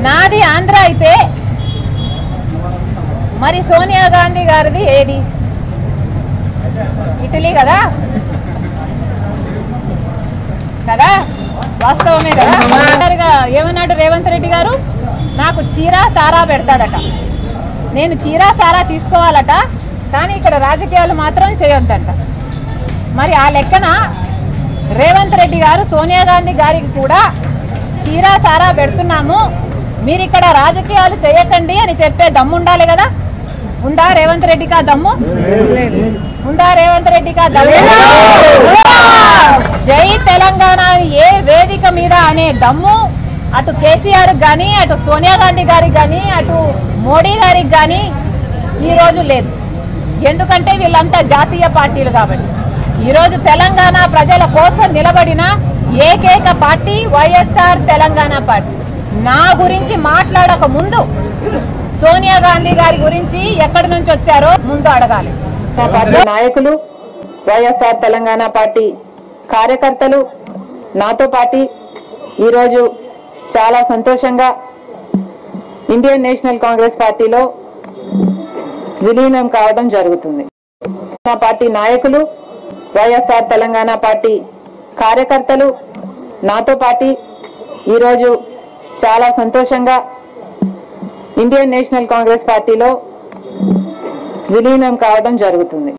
నాది ఆంధ్ర అయితే మరి సోనియా గాంధీ గారిది ఏది? ఇటలీ కదా కదా వాస్తవమే కదా. ఏమన్నాడు రేవంత్ రెడ్డి గారు? నాకు చీరా సారా పెడతాడట, నేను చీరా సారా తీసుకోవాలట, కానీ ఇక్కడ రాజకీయాలు మాత్రం చేయొద్దంట. మరి ఆ లెక్కన రేవంత్ రెడ్డి గారు సోనియా గాంధీ గారికి కూడా చీరా సారా పెడుతున్నాము, మీరు ఇక్కడ రాజకీయాలు చేయకండి అని చెప్పే దమ్ము ఉండాలి కదా. ఉందా రేవంత్ రెడ్డికి ఆ దమ్ము? ఉందా రేవంత్ రెడ్డికి ఆ దమ్ము? జై తెలంగాణ ఏ వేదిక మీద అనే దమ్ము అటు కేసీఆర్ కానీ, అటు సోనియా గాంధీ గారికి కానీ, అటు మోడీ గారికి కానీ ఈరోజు లేదు. ఎందుకంటే వీళ్ళంతా జాతీయ పార్టీలు కాబట్టి. ఈరోజు తెలంగాణ ప్రజల కోసం నిలబడిన ఏకైక పార్టీ వైఎస్ఆర్ తెలంగాణ పార్టీ. నా గురించి మాట్లాడక ముందు సోనియా గాంధీ గారి గురించి ఎక్కడి నుంచి వచ్చారో ముందు అడగాలి. పార్టీ నాయకులు, వైఎస్ఆర్ తెలంగాణ పార్టీ కార్యకర్తలు నాతో పాటు ఈరోజు చాలా సంతోషంగా ఇండియన్ నేషనల్ కాంగ్రెస్ పార్టీలో విలీనం కావడం జరుగుతుంది. నా పార్టీ నాయకులు, వైఎస్ఆర్ తెలంగాణ పార్టీ కార్యకర్తలు నాతో పాటు ఈరోజు చాలా సంతోషంగా ఇండియన్ నేషనల్ కాంగ్రెస్ పార్టీలో విలీనం కావడం జరుగుతుంది.